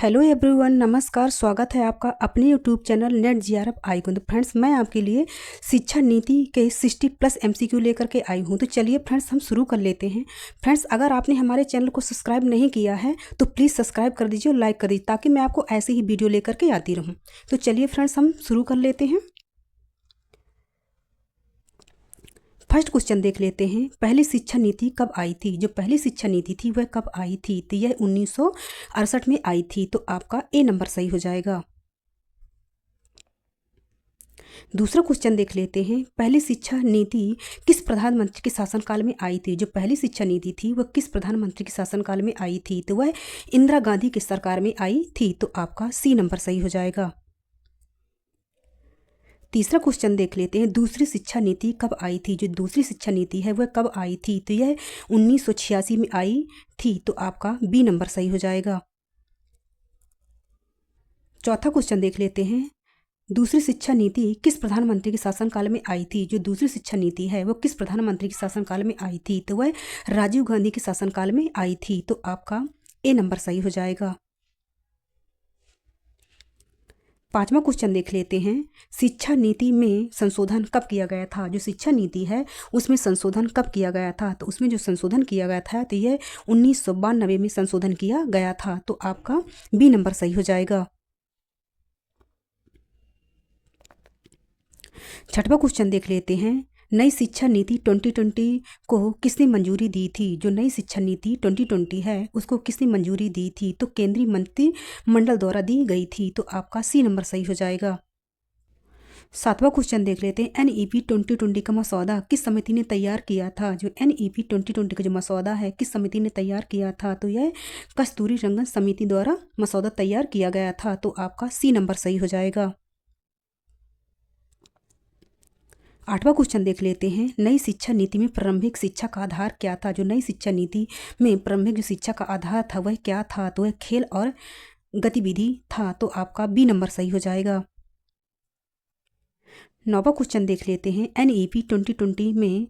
Hello everyone, नमस्कार। स्वागत है आपका अपने यूट्यूब चैनल नेट जीआरएफ आई को। तो फ्रेंड्स, मैं आपके लिए शिक्षा नीति के 60+ एमसीक्यू लेकर के आई हूँ। तो चलिए फ्रेंड्स, हम शुरू कर लेते हैं। फ्रेंड्स, अगर आपने हमारे चैनल को सब्सक्राइब नहीं किया है तो प्लीज़ सब्सक्राइब कर दीजिए और लाइक कर दीजिए, ताकि मैं आपको ऐसे ही वीडियो लेकर के आती रहूँ। तो चलिए फ्रेंड्स, हम शुरू कर लेते हैं। फर्स्ट क्वेश्चन देख लेते हैं, पहली शिक्षा नीति कब आई थी। जो पहली शिक्षा नीति थी वह कब आई थी, तो यह 1968 में आई थी। तो आपका ए नंबर सही हो जाएगा। दूसरा क्वेश्चन देख लेते हैं, पहली शिक्षा नीति किस प्रधानमंत्री के शासनकाल में आई थी। जो पहली शिक्षा नीति थी वह किस प्रधानमंत्री के शासनकाल में आई थी, तो वह इंदिरा गांधी की सरकार में आई थी। तो आपका सी नंबर सही हो जाएगा। तीसरा क्वेश्चन देख लेते हैं, दूसरी शिक्षा नीति कब आई थी। जो दूसरी शिक्षा नीति है वह कब आई थी, तो यह 1986 में आई थी। तो आपका बी नंबर सही हो जाएगा। चौथा क्वेश्चन देख लेते हैं, दूसरी शिक्षा नीति किस प्रधानमंत्री के शासनकाल में आई थी। जो दूसरी शिक्षा नीति है वो किस प्रधानमंत्री के शासनकाल में आई थी, तो वह राजीव गांधी के शासनकाल में आई थी। तो आपका ए नंबर सही हो जाएगा। पांचवा क्वेश्चन देख लेते हैं, शिक्षा नीति में संशोधन कब किया गया था। जो शिक्षा नीति है उसमें संशोधन कब किया गया था, तो उसमें जो संशोधन किया गया था तो यह 1992 में संशोधन किया गया था। तो आपका बी नंबर सही हो जाएगा। छठवां क्वेश्चन देख लेते हैं, नई शिक्षा नीति 2020 को किसने मंजूरी दी थी। जो नई शिक्षा नीति 2020 है उसको किसने मंजूरी दी थी, तो केंद्रीय मंत्रिमंडल द्वारा दी गई थी। तो आपका सी नंबर सही हो जाएगा। सातवां क्वेश्चन देख लेते हैं, एनईपी 2020 का मसौदा किस समिति ने तैयार किया था। जो एनईपी 2020 का जो मसौदा है किस समिति ने तैयार किया था, तो यह कस्तूरी रंगन समिति द्वारा मसौदा तैयार किया गया था। तो आपका सी नंबर सही हो जाएगा। आठवां क्वेश्चन देख लेते हैं, नई शिक्षा नीति में प्रारंभिक शिक्षा का आधार क्या था। जो नई शिक्षा नीति में प्रारंभिक जो शिक्षा का आधार था वह क्या था, तो वह खेल और गतिविधि था। तो आपका बी नंबर सही हो जाएगा। नौवां क्वेश्चन देख लेते हैं, एनईपी 2020 में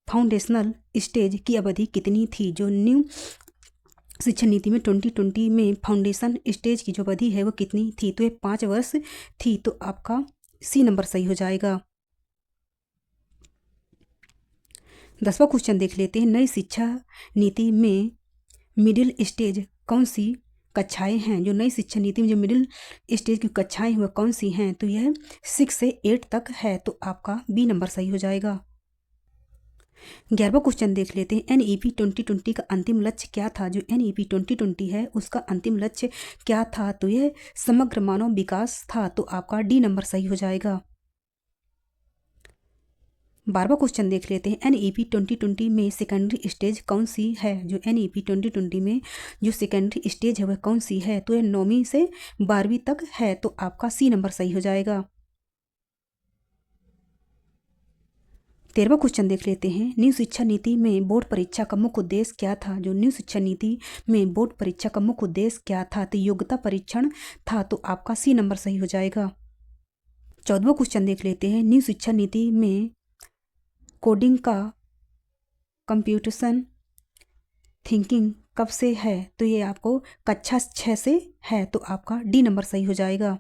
फाउंडेशनल स्टेज की अवधि कितनी थी। जो न्यू शिक्षा नीति में 2020 में फाउंडेशन स्टेज की जो अवधि है वो कितनी थी, तो यह 5 वर्ष थी। तो आपका सी नंबर सही हो जाएगा। 10वां क्वेश्चन देख लेते हैं, नई शिक्षा नीति में मिडिल स्टेज कौन सी कक्षाएं हैं। जो नई शिक्षा नीति में जो मिडिल स्टेज की कक्षाएं हैं वह कौन सी हैं, तो यह 6 से 8 तक है। तो आपका बी नंबर सही हो जाएगा। 11वां क्वेश्चन देख लेते हैं, एनईपी 2020 का अंतिम लक्ष्य क्या था। जो एनईपी 2020 है उसका अंतिम लक्ष्य क्या था, तो यह समग्र मानव विकास था। तो आपका डी नंबर सही हो जाएगा। 12वां क्वेश्चन देख लेते हैं, एनईपी 2020 में सेकेंडरी स्टेज कौन सी है। जो एनईपी 2020 में जो सेकेंडरी स्टेज है वह कौन सी है, तो यह 9वीं से 12वीं तक है। तो आपका सी नंबर सही हो जाएगा। 13वां क्वेश्चन देख लेते हैं, न्यू शिक्षा नीति में बोर्ड परीक्षा का मुख्य उद्देश्य क्या था। जो न्यू शिक्षा नीति में बोर्ड परीक्षा का मुख्य उद्देश्य क्या था, तो योग्यता परीक्षण था। तो आपका सी नंबर सही हो जाएगा। 14वां क्वेश्चन देख लेते हैं, न्यू शिक्षा नीति में कोडिंग का कंप्यूटेशन थिंकिंग कब से है, तो ये आपको कक्षा 6 से है। तो आपका डी नंबर सही हो जाएगा।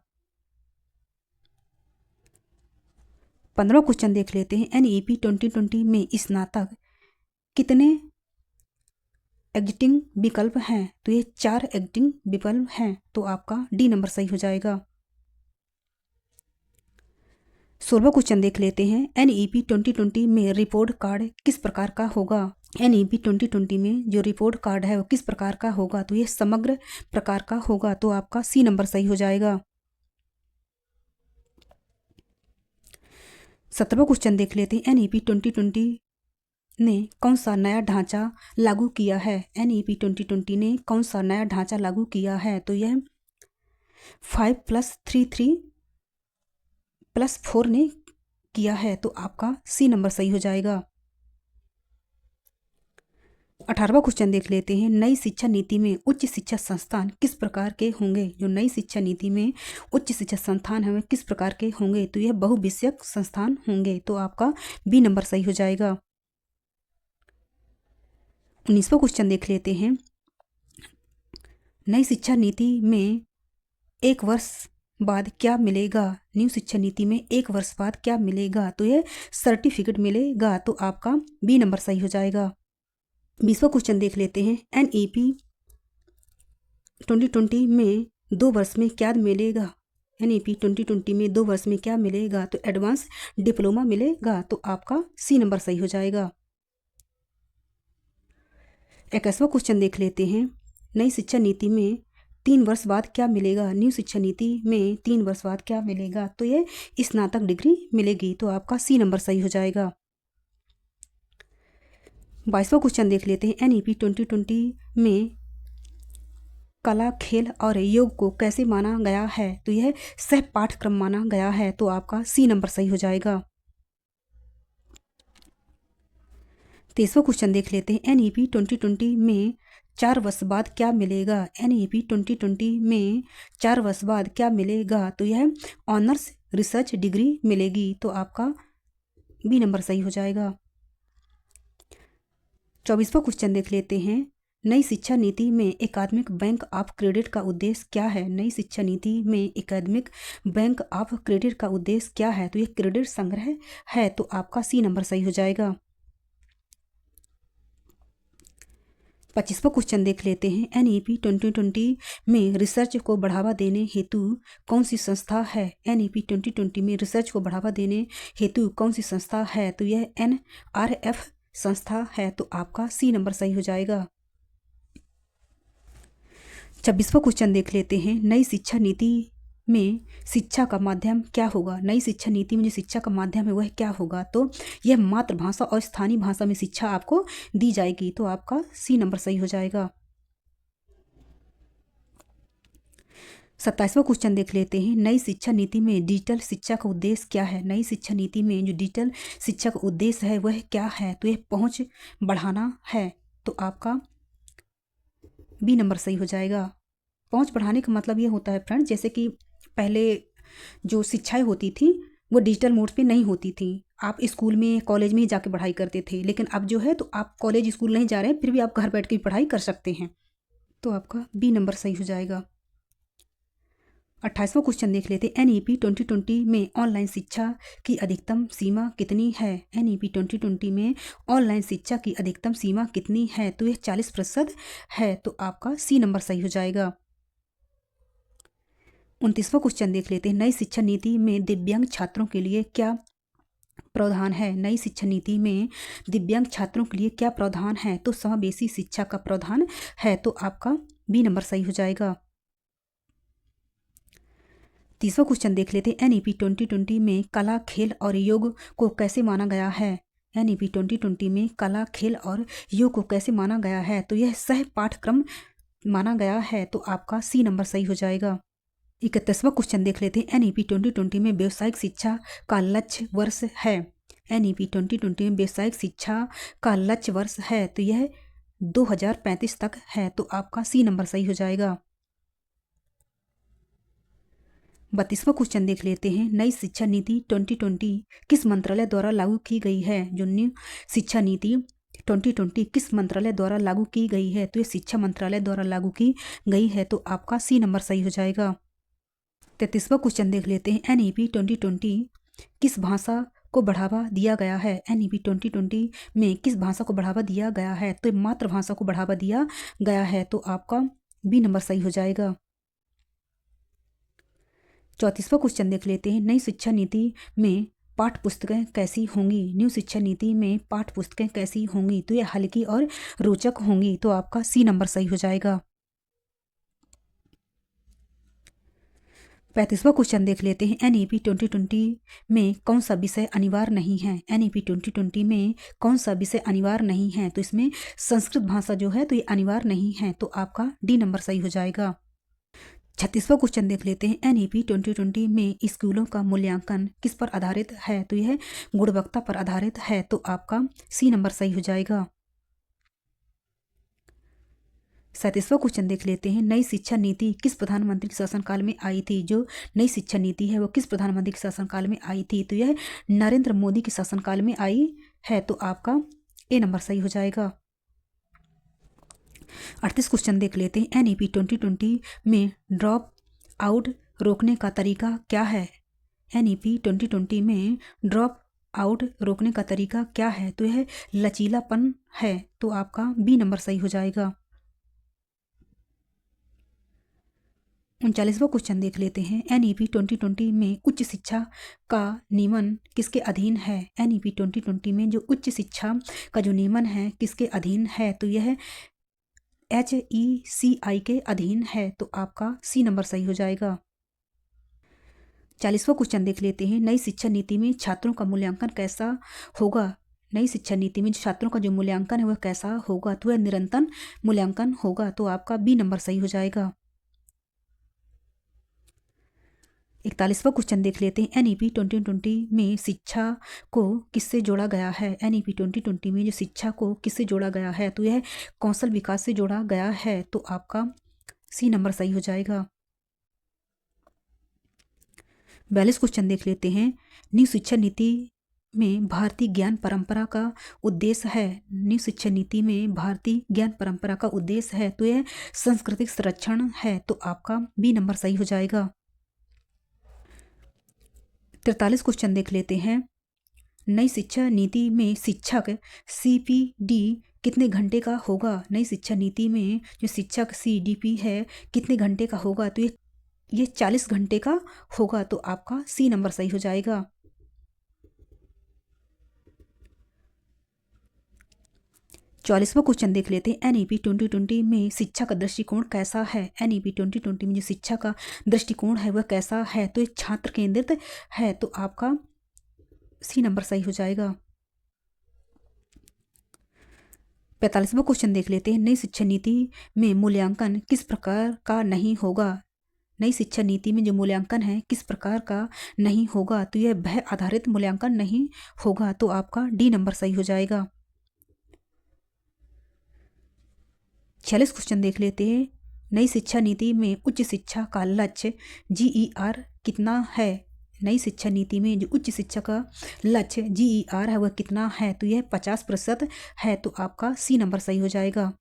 15वां क्वेश्चन देख लेते हैं, एनईपी 2020 में स्नातक कितने एग्जिटिंग विकल्प हैं, तो ये 4 एग्जिटिंग विकल्प हैं। तो आपका डी नंबर सही हो जाएगा। 16वां क्वेश्चन देख लेते हैं, एनईपी 2020 में रिपोर्ट कार्ड किस प्रकार का होगा। एनईपी 2020 में जो रिपोर्ट कार्ड है वो किस प्रकार का होगा, तो ये समग्र प्रकार का होगा। तो आपका सी नंबर सही हो जाएगा। 17वां क्वेश्चन देख लेते हैं, एनईपी 2020 ने कौन सा नया ढांचा लागू किया है। एनईपी 2020 ने कौन सा नया ढांचा लागू किया है, तो यह 5+3+4 ने किया है। तो आपका सी नंबर सही हो जाएगा। 18वां क्वेश्चन देख लेते हैं, नई शिक्षा नीति में उच्च शिक्षा संस्थान किस प्रकार के होंगे। जो नई शिक्षा नीति में उच्च शिक्षा संस्थान है किस प्रकार के होंगे, तो यह बहुविषयक संस्थान होंगे। तो आपका बी नंबर सही हो जाएगा। 19वां क्वेश्चन देख लेते हैं, नई शिक्षा नीति में 1 वर्ष बाद क्या मिलेगा? न्यू शिक्षा नीति में 1 वर्ष बाद क्या मिलेगा? तो यह सर्टिफिकेट मिलेगा। तो आपका बी नंबर सही हो जाएगा। 20वां क्वेश्चन देख लेते हैं। NEP 2020 में 2 वर्ष में क्या मिलेगा? NEP 2020 में 2 वर्ष में क्या मिलेगा? तो एडवांस डिप्लोमा मिलेगा। तो आपका सी नंबर सही हो जाएगा। 21वां क्वेश्चन देख लेते हैं। नई शिक्षा नीति में 3 वर्ष बाद क्या मिलेगा? न्यू शिक्षा नीति में 3 वर्ष बाद क्या मिलेगा? तो ये स्नातक डिग्री मिलेगी। तो आपका सी नंबर सही हो जाएगा। 22वां क्वेश्चन देख लेते हैं। NEP 2020 में कला, खेल और योग को कैसे माना गया है? तो यह सह पाठ्यक्रम माना गया है। तो आपका सी नंबर सही हो जाएगा। 23वां क्वेश्चन देख लेते हैं। NEP 2020 में 4 वर्ष बाद क्या मिलेगा? NEP 2020 में 4 वर्ष बाद क्या मिलेगा? तो यह ऑनर्स रिसर्च डिग्री मिलेगी। तो आपका बी नंबर सही हो जाएगा। 24वां क्वेश्चन देख लेते हैं। नई शिक्षा नीति में एकेडमिक बैंक ऑफ क्रेडिट का उद्देश्य क्या है? नई शिक्षा नीति में एकेडमिक बैंक ऑफ क्रेडिट का उद्देश्य क्या है? तो यह क्रेडिट संग्रह है। तो आपका सी नंबर सही हो जाएगा। 25वां क्वेश्चन देख लेते हैं। NEP 2020 में रिसर्च को बढ़ावा देने हेतु कौन सी संस्था है? NEP 2020 में रिसर्च को बढ़ावा देने हेतु कौन सी संस्था है? तो यह NRF संस्था है। तो आपका सी नंबर सही हो जाएगा। 26वां क्वेश्चन देख लेते हैं। नई शिक्षा नीति में शिक्षा का माध्यम क्या होगा? नई शिक्षा नीति में जो शिक्षा का माध्यम है वह क्या होगा? तो यह मातृभाषा और स्थानीय भाषा में शिक्षा आपको दी जाएगी। तो आपका सी नंबर सही हो जाएगा। 27वां क्वेश्चन देख लेते हैं। नई शिक्षा नीति में डिजिटल शिक्षा का उद्देश्य क्या है? नई शिक्षा नीति में जो डिजिटल शिक्षा का उद्देश्य है वह क्या है? तो यह पहुंच बढ़ाना है। तो आपका बी नंबर सही हो जाएगा। पहुंच बढ़ाने का मतलब ये होता है फ्रेंड, जैसे कि पहले जो शिक्षाएं होती थी वो डिजिटल मोड पे नहीं होती थी। आप स्कूल में कॉलेज में ही जाके पढ़ाई करते थे, लेकिन अब जो है तो आप कॉलेज स्कूल नहीं जा रहे हैं, फिर भी आप घर बैठ के भी पढ़ाई कर सकते हैं। तो आपका बी नंबर सही हो जाएगा। 28वां क्वेश्चन देख लेते हैं। NEP 2020 में ऑनलाइन शिक्षा की अधिकतम सीमा कितनी है? NEP 2020 में ऑनलाइन शिक्षा की अधिकतम सीमा कितनी है? तो यह 40% है। तो आपका सी नंबर सही हो जाएगा। 29वां क्वेश्चन देख लेते हैं। नई शिक्षा नीति में दिव्यांग छात्रों के लिए क्या प्रावधान है? नई शिक्षा नीति में दिव्यांग छात्रों के लिए क्या प्रावधान है? तो समावेशी शिक्षा का प्रावधान है। तो आपका बी नंबर सही हो जाएगा। 30वां क्वेश्चन देख लेते हैं। NEP 2020 में कला, खेल और योग को कैसे माना गया है? NEP 2020 में कला, खेल और योग को कैसे माना गया है? तो यह सह पाठ्यक्रम माना गया है। तो आपका सी नंबर सही हो जाएगा। 31वां क्वेश्चन देख लेते हैं। NEP 2020 में व्यावसायिक शिक्षा का लक्ष्य वर्ष है। NEP 2020 में व्यावसायिक शिक्षा का लक्ष्य वर्ष है। तो यह 2035 तक है। तो आपका सी नंबर सही हो जाएगा। 32वां क्वेश्चन देख लेते हैं। नई शिक्षा नीति 2020 किस मंत्रालय द्वारा लागू की गई है? जो न्यू शिक्षा नीति 2020 किस मंत्रालय द्वारा लागू की गई है? तो ये शिक्षा मंत्रालय द्वारा लागू की गई है। तो आपका सी नंबर सही हो जाएगा। 33वां क्वेश्चन देख लेते हैं। NEP 2020 किस भाषा को बढ़ावा दिया गया है? NEP 2020 में किस भाषा को बढ़ावा दिया गया है? तो मातृभाषा को बढ़ावा दिया गया है। तो आपका बी नंबर सही हो जाएगा। 34वां क्वेश्चन देख लेते हैं। नई शिक्षा नीति में पाठ्य पुस्तकें कैसी होंगी? न्यू शिक्षा नीति में पाठ्य पुस्तकें कैसी होंगी? तो ये हल्की और रोचक होंगी। तो आपका सी नंबर सही हो जाएगा। 35वां क्वेश्चन देख लेते हैं। NEP 2020 में कौन सा विषय अनिवार्य नहीं है? NEP 2020 में कौन सा विषय अनिवार्य नहीं है? तो इसमें संस्कृत भाषा जो है तो ये अनिवार्य नहीं है। तो आपका डी नंबर सही हो जाएगा। 36वां क्वेश्चन देख लेते हैं। NEP 2020 में स्कूलों का मूल्यांकन किस पर आधारित है? तो यह गुणवत्ता पर आधारित है। तो आपका सी नंबर सही हो जाएगा। 37वां क्वेश्चन देख लेते हैं। नई शिक्षा नीति किस प्रधानमंत्री के शासनकाल में आई थी? जो नई शिक्षा नीति है वो किस प्रधानमंत्री के शासनकाल में आई थी? तो यह नरेंद्र मोदी के शासनकाल में आई है। तो आपका ए नंबर सही हो जाएगा। 38 क्वेश्चन देख लेते हैं। NEP 2020 में ड्रॉप आउट रोकने का तरीका क्या है? NEP 2020 में ड्रॉप आउट रोकने का तरीका क्या है? तो यह लचीलापन है, तो आपका बी नंबर सही हो जाएगा। 39वां क्वेश्चन देख लेते हैं। NEP 2020 में उच्च शिक्षा का नियमन किसके अधीन है? NEP 2020 में जो उच्च शिक्षा का जो नियमन है किसके अधीन है? तो यह HECI के अधीन है, तो आपका सी नंबर सही हो जाएगा। 40वां क्वेश्चन देख लेते हैं। नई शिक्षा नीति में छात्रों का मूल्यांकन कैसा होगा? नई शिक्षा नीति में छात्रों का जो मूल्यांकन है वह कैसा होगा? तो वह निरंतर मूल्यांकन होगा, तो आपका बी नंबर सही हो जाएगा। 41वां क्वेश्चन देख लेते हैं। NEP 2020 में शिक्षा को किससे जोड़ा गया है? NEP 2020 में जो शिक्षा को किससे जोड़ा गया है? तो यह कौशल विकास से जोड़ा गया है, तो आपका सी नंबर सही हो जाएगा। 42 क्वेश्चन देख लेते हैं। न्यू शिक्षा नीति में भारतीय ज्ञान परंपरा का उद्देश्य है। न्यू शिक्षा नीति में भारतीय ज्ञान परंपरा का उद्देश्य है, तो यह सांस्कृतिक संरक्षण है, तो आपका बी नंबर सही हो जाएगा। 43 क्वेश्चन देख लेते हैं। नई शिक्षा नीति में शिक्षक CPD कितने घंटे का होगा? नई शिक्षा नीति में जो शिक्षक CDP है कितने घंटे का होगा? तो ये 40 घंटे का होगा, तो आपका सी नंबर सही हो जाएगा। 44वां क्वेश्चन देख लेते हैं। NEP 2020 में शिक्षा का दृष्टिकोण कैसा है? NEP 2020 में जो शिक्षा का दृष्टिकोण है वह कैसा है? तो ये छात्र केंद्रित है, तो आपका सी नंबर सही हो जाएगा। 45वां क्वेश्चन देख लेते हैं। नई शिक्षा नीति में मूल्यांकन किस प्रकार का नहीं होगा? नई शिक्षा नीति में जो मूल्यांकन है किस प्रकार का नहीं होगा? तो यह भय आधारित मूल्यांकन नहीं होगा, तो आपका डी नंबर सही हो जाएगा। 46 क्वेश्चन देख लेते हैं। नई शिक्षा नीति में उच्च शिक्षा का लक्ष्य GER कितना है? नई शिक्षा नीति में जो उच्च शिक्षा का लक्ष्य GER है वह कितना है? तो यह 50% है, तो आपका सी नंबर सही हो जाएगा।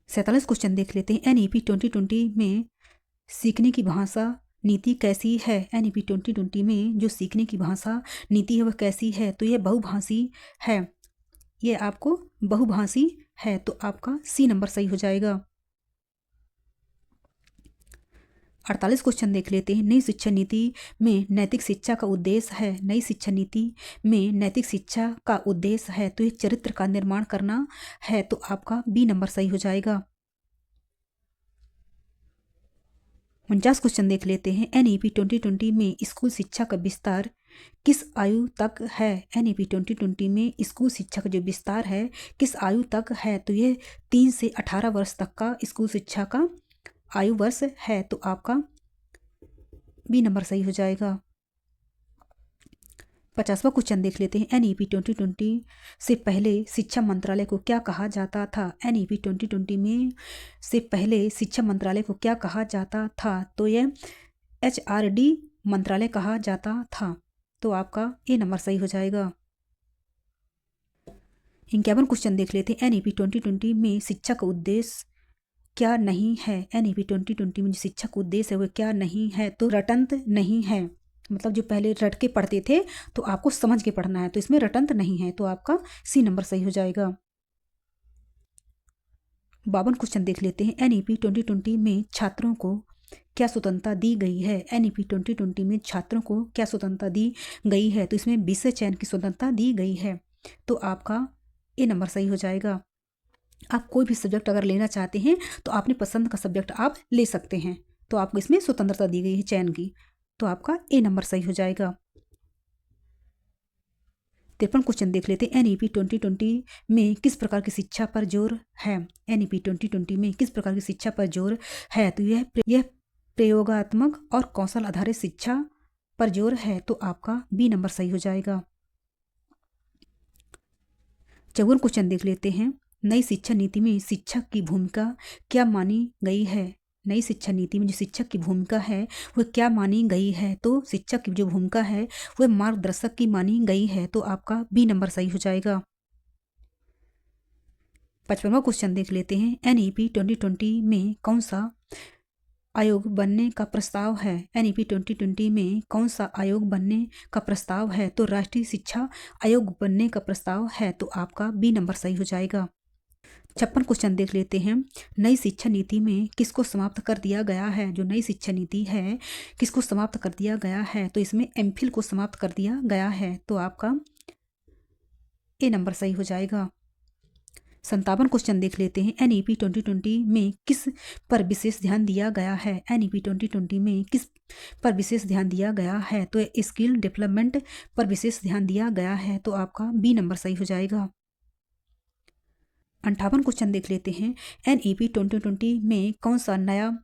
47 क्वेश्चन देख लेते हैं। NEP 2020 में सीखने की भाषा नीति कैसी है? NEP 2020 में जो सीखने की भाषा नीति है वह कैसी है? तो यह बहुभाषी है, यह आपको बहुभाषी है, तो आपका सी नंबर सही हो जाएगा। 48 क्वेश्चन देख लेते हैं। नई शिक्षा नीति में नैतिक शिक्षा का उद्देश्य है। नई शिक्षा नीति में नैतिक शिक्षा का उद्देश्य है, तो यह चरित्र का निर्माण करना है, तो आपका बी नंबर सही हो जाएगा। 49 क्वेश्चन देख लेते हैं। NEP 2020 में स्कूल शिक्षा का विस्तार किस आयु तक है? NEP 2020 में स्कूल शिक्षा का जो विस्तार है किस आयु तक है? तो यह 3 से 18 वर्ष तक का स्कूल शिक्षा का आयु वर्ष है, तो आपका बी नंबर सही हो जाएगा। 50वां क्वेश्चन देख लेते हैं। NEP 2020 से पहले शिक्षा मंत्रालय को क्या कहा जाता था? NEP 2020 में से पहले शिक्षा मंत्रालय को क्या कहा जाता था? तो यह HRD मंत्रालय कहा जाता था, तो आपका ए नंबर सही हो जाएगा। 51 क्वेश्चन देख लेते हैं। NEP 2020 में शिक्षा का उद्देश्य क्या नहीं है? NEP 2020 में जो शिक्षा का उद्देश्य है वह क्या नहीं है? तो रटंत नहीं है, मतलब जो पहले रट के पढ़ते थे तो आपको समझ के पढ़ना है, तो इसमें रटंत नहीं है, तो आपका सी नंबर सही हो जाएगा। 52 क्वेश्चन देख लेते हैं। NEP 2020 में छात्रों को क्या स्वतंत्रता दी गई है? NEP 2020 में छात्रों को क्या स्वतंत्रता दी गई है? तो इसमें विषय चयन की स्वतंत्रता दी गई है, तो आपका ए नंबर सही हो जाएगा। आप कोई भी सब्जेक्ट अगर लेना चाहते हैं तो अपने पसंद का सब्जेक्ट आप ले सकते हैं, तो आपको इसमें स्वतंत्रता दी गई है चयन की, तो आपका ए नंबर सही हो जाएगा। 53 क्वेश्चन देख लेते हैं। NEP 2020 में किस प्रकार की शिक्षा पर जोर है? NEP 2020 में किस प्रकार की शिक्षा पर जोर है? तो यह प्रयोगात्मक और कौशल आधारित शिक्षा पर जोर है, तो आपका बी नंबर सही हो जाएगा। 54 क्वेश्चन देख लेते हैं। नई शिक्षा नीति में शिक्षक की भूमिका क्या मानी गई है? नई शिक्षा नीति में जो शिक्षक की भूमिका है वह क्या मानी गई है? तो शिक्षक की जो भूमिका है वह मार्गदर्शक की मानी गई है, तो आपका बी नंबर सही हो जाएगा। 55वां क्वेश्चन देख लेते हैं। NEP 2020 में कौन सा आयोग बनने का प्रस्ताव है? NEP 2020 में कौन सा आयोग बनने का प्रस्ताव है? तो राष्ट्रीय शिक्षा आयोग बनने का प्रस्ताव है, तो आपका बी नंबर सही हो जाएगा। 56 क्वेश्चन देख लेते हैं। नई शिक्षा नीति में किसको समाप्त कर दिया गया है? जो नई शिक्षा नीति है किसको समाप्त कर दिया गया है? तो इसमें MPhil को समाप्त कर दिया गया है, तो आपका ए नंबर सही हो जाएगा। 57 क्वेश्चन देख लेते हैं। NEP 2020 में किस पर विशेष ध्यान दिया गया है? NEP 2020 में किस पर विशेष ध्यान दिया गया है? तो स्किल डेवलपमेंट पर विशेष ध्यान दिया गया है, तो आपका बी नंबर सही हो जाएगा। 58 क्वेश्चन देख लेते हैं। NEP 2020 में कौन सा नया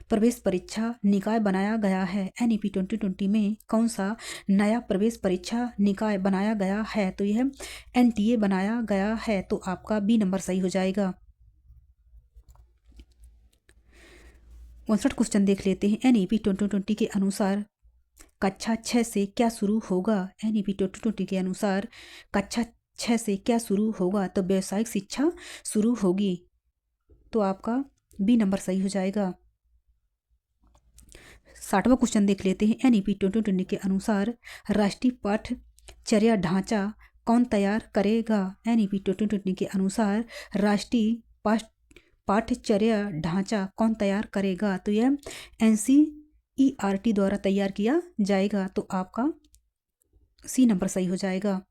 प्रवेश परीक्षा निकाय बनाया गया है? NEP 2020 में कौन सा नया प्रवेश परीक्षा निकाय बनाया गया है? तो यह NTA बनाया गया है, तो आपका बी नंबर सही हो जाएगा। 59 क्वेश्चन देख लेते हैं। NEP 2020 के अनुसार कक्षा 6 से क्या शुरू होगा? NEP 2020 के अनुसार कक्षा 6 से क्या शुरू होगा? तो व्यावसायिक शिक्षा शुरू होगी, तो आपका बी नंबर सही हो जाएगा। 60वां क्वेश्चन देख लेते हैं। NEP 2020 के अनुसार राष्ट्रीय पाठ्यचर्या ढांचा कौन तैयार करेगा? NEP 2020 के अनुसार राष्ट्रीय पाठ्यचर्या ढांचा कौन तैयार करेगा? तो यह NCERT द्वारा तैयार किया जाएगा, तो आपका सी नंबर सही हो जाएगा।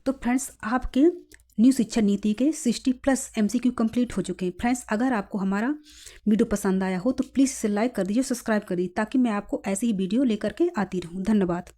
तो फ्रेंड्स, आपके न्यू शिक्षा नीति के 60+ MCQ कंप्लीट हो चुके हैं। फ्रेंड्स, अगर आपको हमारा वीडियो पसंद आया हो तो प्लीज़ इसे लाइक कर दीजिए, सब्सक्राइब कर दीजिए, ताकि मैं आपको ऐसी ही वीडियो लेकर के आती रहूँ। धन्यवाद।